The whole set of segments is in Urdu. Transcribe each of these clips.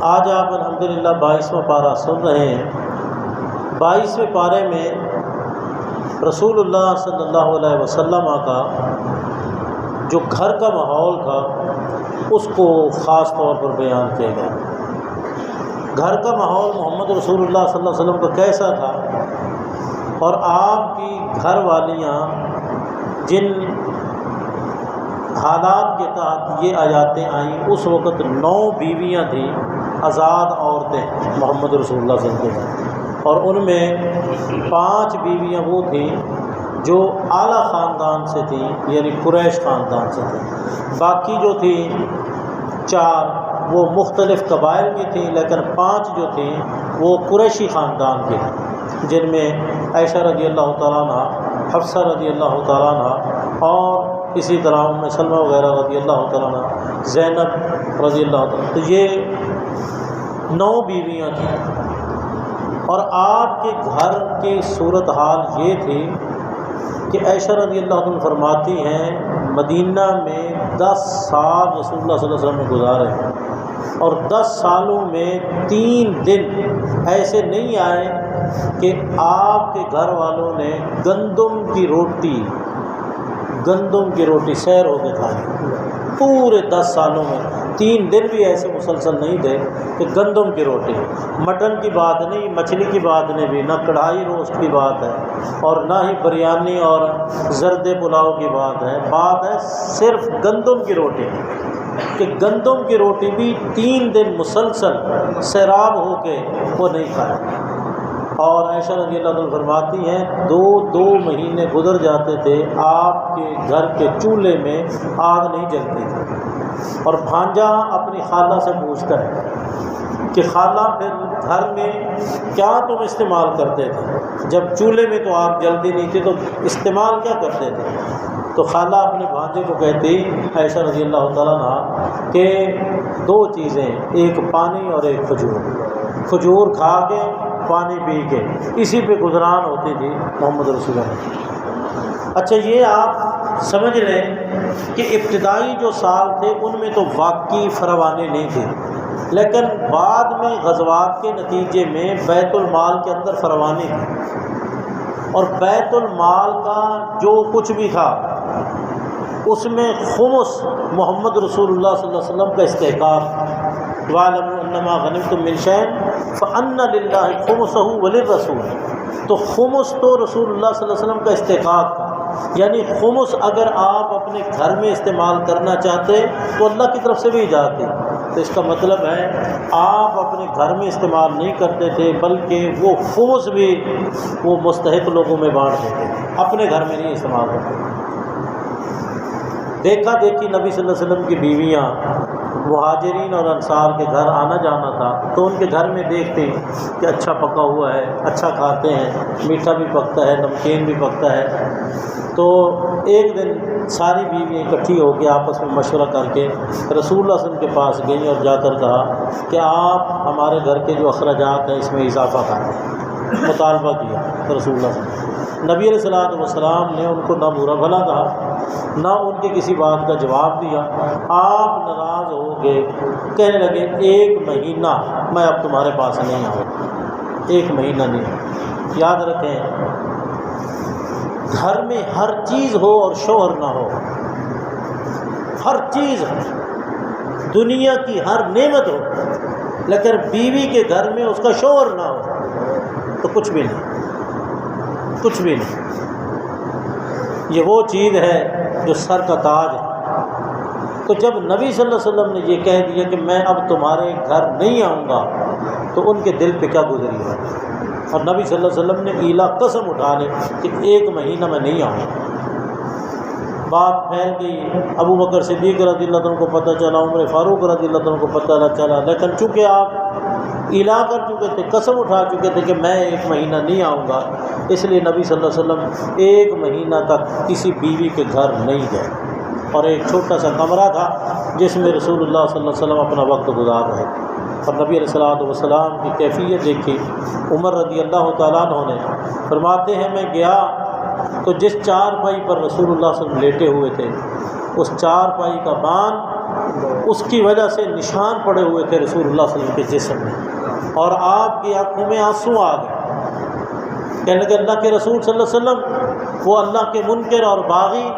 آج آپ الحمدللہ 22واں پارہ سن رہے ہیں۔ 22ویں پارے میں رسول اللہ صلی اللہ علیہ وسلم کا جو گھر کا ماحول تھا اس کو خاص طور پر بیان کیا گیا۔ گھر کا ماحول محمد رسول اللہ صلی اللہ علیہ وسلم کا کیسا تھا، اور آپ کی گھر والیاں جن حالات کے تحت یہ آیاتیں آئیں، اس وقت 9 بیویاں تھیں، آزاد عورتیں محمد رسول اللہ صلی اللہ علیہ وسلم، اور ان میں 5 بیویاں وہ تھیں جو اعلیٰ خاندان سے تھیں، یعنی قریش خاندان سے تھیں۔ باقی جو تھیں 4 وہ مختلف قبائل کی تھیں، لیکن 5 جو تھیں وہ قریشی خاندان کی تھیں، جن میں عائشہ رضی اللہ تعالیٰ عنہ، حفصہ رضی اللہ تعالیٰ عنہ، اور اسی طرح ام سلمہ وغیرہ رضی اللہ تعالیٰ عنہ، زینب رضی اللہ تعالیٰ، تو یہ 9 بیویاں تھیں۔ اور آپ کے گھر کی صورتحال یہ تھی کہ عائشہ رضی اللہ عنہ فرماتی ہیں مدینہ میں 10 سال رسول اللہ صلی اللہ علیہ وسلم نے گزارے، اور 10 سالوں میں 3 دن ایسے نہیں آئے کہ آپ کے گھر والوں نے گندم کی روٹی سیر ہو کے کھائی۔ پورے 10 سالوں میں 3 دن بھی ایسے مسلسل نہیں تھے کہ گندم کی روٹی، مٹن کی بات نہیں، مچھلی کی بات نہیں بھی، نہ کڑھائی روسٹ کی بات ہے، اور نہ ہی بریانی اور زرد پلاؤ کی بات ہے صرف گندم کی روٹی، کہ گندم کی روٹی بھی 3 دن مسلسل سیراب ہو کے وہ نہیں کھائے۔ اور عائشہ رضی اللہ عنہ فرماتی ہیں 2 مہینے گزر جاتے تھے، آپ کے گھر کے چولہے میں آگ نہیں جلتی تھی۔ اور بھانجا اپنی خالہ سے پوچھتا ہے کہ خالہ پھر گھر میں کیا تم استعمال کرتے تھے؟ جب چولہے میں تو آگ جلتی نہیں تھی تو استعمال کیا کرتے تھے؟ تو خالہ اپنے بھانجے کو کہتی عائشہ رضی اللہ تعالیٰ عنہ کہ 2 چیزیں، ایک پانی اور ایک کھجور کھا کے پانی پی کے، اسی پہ گزران ہوتی تھی محمد رسول اللہ۔ اچھا، یہ آپ سمجھ لیں کہ ابتدائی جو سال تھے ان میں تو واقعی فراوانی نہیں تھی، لیکن بعد میں غزوات کے نتیجے میں بیت المال کے اندر فراوانی تھی، اور بیت المال کا جو کچھ بھی تھا اس میں خمس محمد رسول اللہ صلی اللہ علیہ وسلم کا استحقاق، وَاعْلَمُوا أَنَّمَا غَنِمْتُم مِّن شَيْءٍ فَأَنَّ لِلَّهِ خُمُسَهُ وَلِلرَّسُولِ، تو خمس تو رسول اللہ صلی اللہ علیہ وسلم کا استحقاق تھا، یعنی خمس اگر آپ اپنے گھر میں استعمال کرنا چاہتے تو اللہ کی طرف سے بھی جاتے، تو اس کا مطلب ہے آپ اپنے گھر میں استعمال نہیں کرتے تھے، بلکہ وہ خمس بھی وہ مستحق لوگوں میں بانٹ دیتے تھے، اپنے گھر میں نہیں استعمال کرتے تھے۔ دیکھا دیکھی نبی صلی اللہ علیہ وسلم کی بیویاں مہاجرین اور انصار کے گھر آنا جانا تھا، تو ان کے گھر میں دیکھتے کہ اچھا پکا ہوا ہے، اچھا کھاتے ہیں، میٹھا بھی پکتا ہے، نمکین بھی پکتا ہے۔ تو ایک دن ساری بیویاں اکٹھی ہو کے آپس میں مشورہ کر کے رسول اللہ صلی اللہ علیہ وسلم کے پاس گئیں اور جا کر کہا کہ آپ ہمارے گھر کے جو اخراجات ہیں اس میں اضافہ کریں، مطالبہ کیا رسول اللہ صلی اللہ علیہ وسلم۔ نبی علیہ الصلوۃ والسلام نے ان کو نہ برا بھلا کہا، نہ ان کی کسی بات کا جواب دیا۔ آپ ناراض ہو گئے، کہنے لگے 1 مہینہ میں اب تمہارے پاس نہیں آؤں، 1 مہینہ نہیں۔ یاد رکھیں، گھر میں ہر چیز ہو اور شوہر نہ ہو، ہر چیز دنیا کی ہر نعمت ہو، لیکن بیوی کے گھر میں اس کا شوہر نہ ہو تو کچھ بھی نہیں، کچھ بھی نہیں۔ یہ وہ چیز ہے جو سر کا تاج ہے۔ تو جب نبی صلی اللہ علیہ وسلم نے یہ کہہ دیا کہ میں اب تمہارے گھر نہیں آؤں گا، تو ان کے دل پہ کیا گزری ہے، اور نبی صلی اللہ علیہ وسلم نے ایلا قسم اٹھا لی کہ 1 مہینہ میں نہیں آؤں گا۔ بات پھیل گئی، ابو بکر صدیق رضی اللہ عنہ کو پتہ چلا، عمر فاروق رضی اللہ عنہ کو پتہ چلا، لیکن چونکہ آپ اعلان کر چکے تھے، قسم اٹھا چکے تھے کہ میں 1 مہینہ نہیں آؤں گا، اس لیے نبی صلی اللہ علیہ وسلم 1 مہینہ تک کسی بیوی کے گھر نہیں گئے، اور ایک چھوٹا سا کمرہ تھا جس میں رسول اللہ صلی اللہ علیہ وسلم اپنا وقت گزار رہے۔ اور نبی علیہ الصلوۃ والسلام کی کیفیت دیکھی، عمر رضی اللہ تعالیٰ عنہ نے فرماتے ہیں میں گیا تو جس 4 پائی پر رسول اللہ صلی اللہ علیہ وسلم لیٹے ہوئے تھے، اس 4 پائی کا بان اس کی وجہ سے نشان پڑے ہوئے تھے رسول اللہ صلی اللہ علیہ وسلم کے جسم میں، اور آپ کی آنکھوں میں آنسو آ گئے۔ کہنے لگے اللہ کے رسول صلی اللہ علیہ وسلم وہ اللہ کے منکر اور باغی،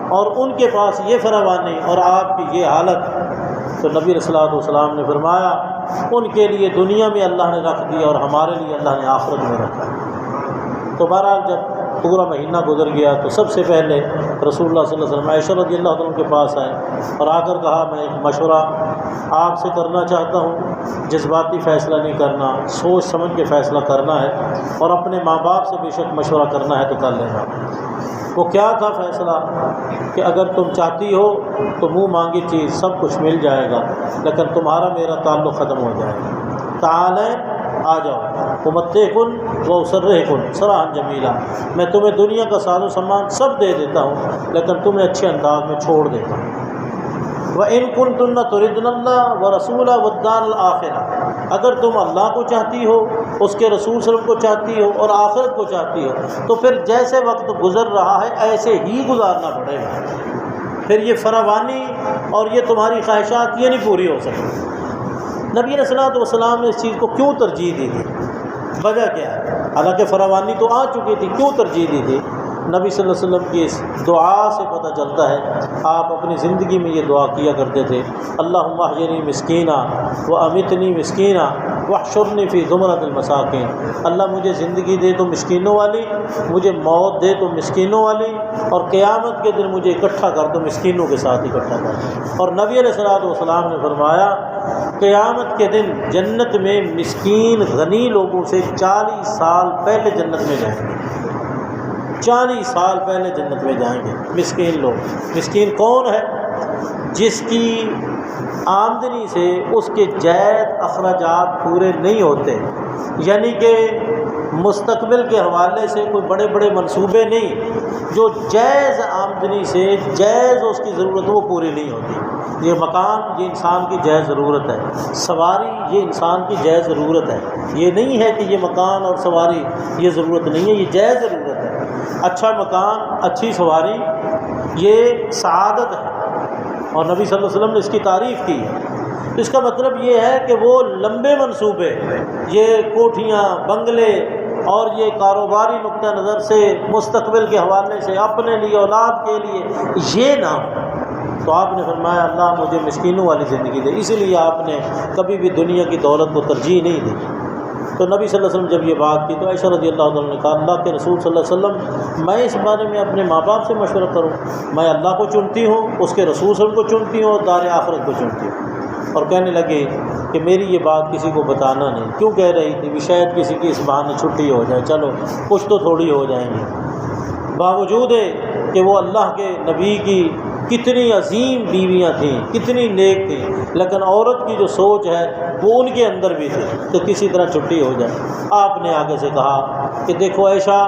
اور ان کے پاس یہ فراوانی اور آپ کی یہ حالت۔ تو نبی صلی اللہ علیہ وسلم نے فرمایا ان کے لیے دنیا میں اللہ نے رکھ دیا اور ہمارے لیے اللہ نے آخرت میں رکھا۔ تو بہرحال جب پورا مہینہ گزر گیا تو سب سے پہلے رسول اللہ صلی اللہ علیہ وسلم عائشہ رضی اللہ عنہ کے پاس آئے اور آ کر کہا میں ایک مشورہ آپ سے کرنا چاہتا ہوں، جذباتی فیصلہ نہیں کرنا، سوچ سمجھ کے فیصلہ کرنا ہے، اور اپنے ماں باپ سے بے شک مشورہ کرنا ہے تو کر لینا۔ وہ کیا تھا فیصلہ کہ اگر تم چاہتی ہو تو منہ مانگی چیز سب کچھ مل جائے گا، لیکن تمہارا میرا تعلق ختم ہو جائے گا۔ تعالیں آ جاؤ، ومتعکن واسرحکن سراحا جمیلا، میں تمہیں دنیا کا ساز و سامان سب دے دیتا ہوں لیکن تمہیں اچھے انداز میں چھوڑ دیتا ہوں۔ وَإِن كُنتُنَّ تُرِدْنَ اللَّهَ وَرَسُولَهُ وَالدَّارَ الْآخِرَةَ، اگر تم اللہ کو چاہتی ہو، اس کے رسول صلی اللہ علیہ وسلم کو چاہتی ہو اور آخرت کو چاہتی ہو، تو پھر جیسے وقت گزر رہا ہے ایسے ہی گزارنا پڑے گا، پھر یہ فراوانی اور یہ تمہاری خواہشات یہ نہیں پوری ہو سکتی۔ نبی علیہ الصلوۃ والسلام نے اس چیز کو کیوں ترجیح دی تھی؟ وجہ کیا ہے؟ حالانکہ فراوانی تو آ چکی تھی، کیوں ترجیح دی تھی؟ نبی صلی اللہ علیہ وسلم کی اس دعا سے پتہ چلتا ہے، آپ اپنی زندگی میں یہ دعا کیا کرتے تھے، اللہم احیینی مسکینا وامیتنی مسکینا واحشرنی فی زمرۃ المساکین، اللہ مجھے زندگی دے تو مسکینوں والی، مجھے موت دے تو مسکینوں والی، اور قیامت کے دن مجھے اکٹھا کر تو مسکینوں کے ساتھ اکٹھا کر۔ اور نبی علیہ الصلوۃ والسلام نے فرمایا قیامت کے دن جنت میں مسکین غنی لوگوں سے 40 سال پہلے جنت میں جائیں گے، 40 سال پہلے جنت میں جائیں گے مسکین لوگ۔ مسکین کون ہے؟ جس کی آمدنی سے اس کے جائز اخراجات پورے نہیں ہوتے، یعنی کہ مستقبل کے حوالے سے کوئی بڑے بڑے منصوبے نہیں، جو جائز آمدنی سے جائز اس کی ضرورت وہ پوری نہیں ہوتی۔ یہ مکان یہ انسان کی جائز ضرورت ہے، سواری یہ انسان کی جائز ضرورت ہے، یہ نہیں ہے کہ یہ مکان اور سواری یہ ضرورت نہیں ہے، یہ جائز ضرورت ہے۔ اچھا مکان اچھی سواری یہ سعادت ہے، اور نبی صلی اللہ علیہ وسلم نے اس کی تعریف کی ہے۔ اس کا مطلب یہ ہے کہ وہ لمبے منصوبے، یہ کوٹھیاں بنگلے اور یہ کاروباری نقطہ نظر سے مستقبل کے حوالے سے اپنے لیے اولاد کے لیے یہ نہ ہو۔ تو آپ نے فرمایا اللہ مجھے مسکینوں والی زندگی دے، اسی لیے آپ نے کبھی بھی دنیا کی دولت کو ترجیح نہیں دی۔ تو نبی صلی اللہ علیہ وسلم جب یہ بات کی تو عائشہ رضی اللہ عنہ نے کہا اللہ کے رسول صلی اللہ علیہ وسلم میں اس بارے میں اپنے ماں باپ سے مشورہ کروں؟ میں اللہ کو چنتی ہوں، اس کے رسول صلی اللہ علیہ وسلم کو چنتی ہوں اور دار آخرت کو چنتی ہوں۔ اور کہنے لگے کہ میری یہ بات کسی کو بتانا نہیں۔ کیوں کہہ رہی تھی؟ کہ شاید کسی کی اس بہانے چھٹی ہو جائے، چلو کچھ تو تھوڑی ہو جائیں گے۔ باوجود ہے کہ وہ اللہ کے نبی کی کتنی عظیم بیویاں تھیں، کتنی نیک تھیں، لیکن عورت کی جو سوچ ہے وہ ان کے اندر بھی تھی کہ کسی طرح چھٹی ہو جائے۔ آپ نے آگے سے کہا کہ دیکھو عائشہ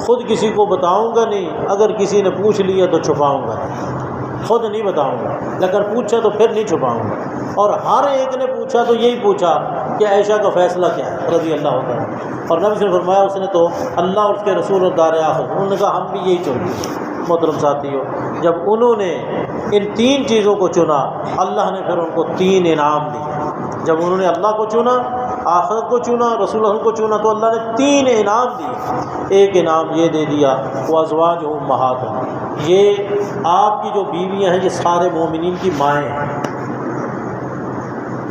خود کسی کو بتاؤں گا نہیں، اگر کسی نے پوچھ لیا تو چھپاؤں گا نہیں، خود نہیں بتاؤں گا، لیکن پوچھا تو پھر نہیں چھپاؤں گا۔ اور ہر ایک نے پوچھا تو یہی پوچھا کہ عائشہ کا فیصلہ کیا ہے رضی اللہ عنہ، اور نبی سے فرمایا اس نے تو اللہ اور اس کے رسول اور دار آخرت، انہوں نے کہا ہم بھی یہی چنتے ہیں۔ محترم ساتھیو، جب انہوں نے ان 3 چیزوں کو چنا اللہ نے پھر ان کو 3 انعام دیے۔ جب انہوں نے اللہ کو چنا، آخرت کو چنا، رسول اللہ کو چنا، تو اللہ نے 3 انعام دیے۔ ایک انعام یہ دے دیا وازواج امہات، یہ آپ کی جو بیویاں ہیں یہ سارے مومنین کی مائیں ہیں۔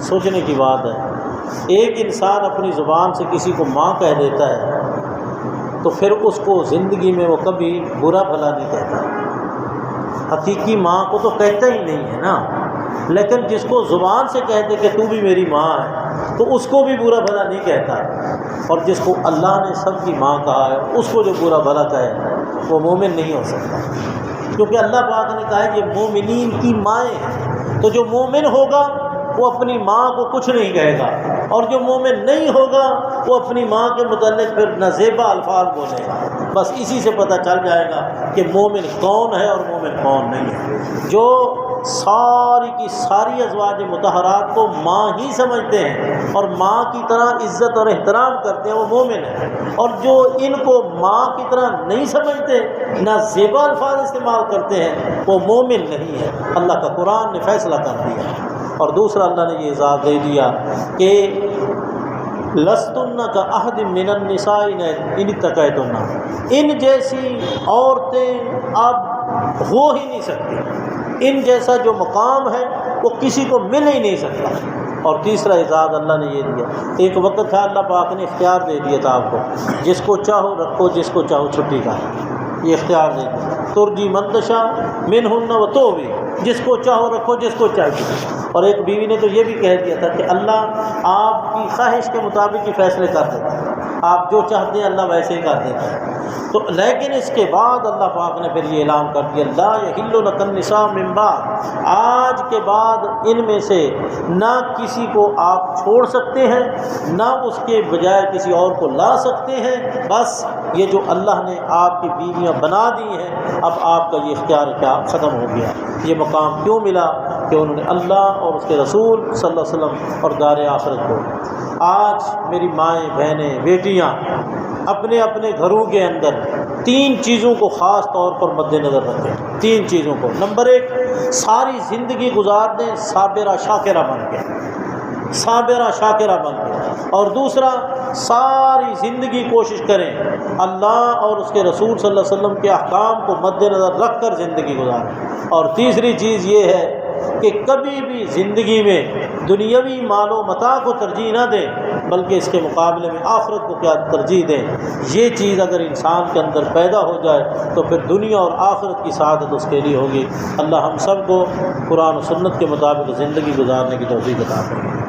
سوچنے کی بات ہے، ایک انسان اپنی زبان سے کسی کو ماں کہہ دیتا ہے تو پھر اس کو زندگی میں وہ کبھی برا بھلا نہیں کہتا۔ حقیقی ماں کو تو کہتا ہی نہیں ہے نا، لیکن جس کو زبان سے کہہ دے کہ تو بھی میری ماں ہے تو اس کو بھی برا بھلا نہیں کہتا، اور جس کو اللہ نے سب کی ماں کہا ہے اس کو جو برا بھلا کہے وہ مومن نہیں ہو سکتا، کیونکہ اللہ پاک نے کہا ہے یہ مومنین کی مائیں ہیں۔ تو جو مومن ہوگا وہ اپنی ماں کو کچھ نہیں کہے گا، اور جو مومن نہیں ہوگا وہ اپنی ماں کے متعلق پھر نازیبا الفاظ بولے گا۔ بس اسی سے پتہ چل جائے گا کہ مومن کون ہے اور مومن کون نہیں ہے۔ جو ساری کی ساری ازواج مطہرات کو ماں ہی سمجھتے ہیں اور ماں کی طرح عزت اور احترام کرتے ہیں وہ مومن ہیں، اور جو ان کو ماں کی طرح نہیں سمجھتے، نہ زیبا الفاظ استعمال کرتے ہیں، وہ مومن نہیں ہے۔ اللہ کا قرآن نے فیصلہ کر دیا۔ اور دوسرا اللہ نے یہ اعزاز دے دیا کہ لستن کا احد من النساء ان اتقیتن، ان جیسی عورتیں اب ہو ہی نہیں سکتی، ان جیسا جو مقام ہے وہ کسی کو مل ہی نہیں سکتا۔ اور تیسرا اعزاز اللہ نے یہ دیا، ایک وقت تھا اللہ پاک نے اختیار دے دیا تھا آپ کو، جس کو چاہو رکھو، جس کو چاہو چھٹی کا، یہ اختیار دے دیا۔ ترجی من تشاء منہن و توبی، جس کو چاہو رکھو، جس کو چاہو۔ اور ایک بیوی نے تو یہ بھی کہہ دیا تھا کہ اللہ آپ کی خواہش کے مطابق ہی فیصلے کر دیتا ہے، آپ جو چاہتے ہیں اللہ ویسے ہی کر دیتا ہے۔ تو لیکن اس کے بعد اللہ پاک نے پھر یہ اعلان کر دیا لا یحل لک النساء من بعد، آج کے بعد ان میں سے نہ کسی کو آپ چھوڑ سکتے ہیں، نہ اس کے بجائے کسی اور کو لا سکتے ہیں، بس یہ جو اللہ نے آپ کی بیویاں بنا دی ہیں اب آپ کا یہ اختیار کیا ختم ہو گیا۔ یہ مقام کیوں ملا کہ انہوں نے اللہ اور اس کے رسول صلی اللہ علیہ وسلم اور دار آخرت کو۔ آج میری مائیں، بہنیں، بیٹیاں اپنے اپنے گھروں کے اندر تین چیزوں کو خاص طور پر مد نظر رکھیں، تین چیزوں کو۔ نمبر ایک، ساری زندگی گزار دیں صابرہ شاکرہ بن کے، صابرہ شاکرہ بن کے۔ اور دوسرا، ساری زندگی کوشش کریں اللہ اور اس کے رسول صلی اللہ علیہ وسلم کے احکام کو مد نظر رکھ کر زندگی گزاریں۔ اور تیسری چیز یہ ہے کہ کبھی بھی زندگی میں دنیاوی مال و متاع کو ترجیح نہ دیں، بلکہ اس کے مقابلے میں آخرت کو کیا ترجیح دیں۔ یہ چیز اگر انسان کے اندر پیدا ہو جائے تو پھر دنیا اور آخرت کی سعادت اس کے لیے ہوگی۔ اللہ ہم سب کو قرآن و سنت کے مطابق زندگی گزارنے کی توفیق عطا فرمائے۔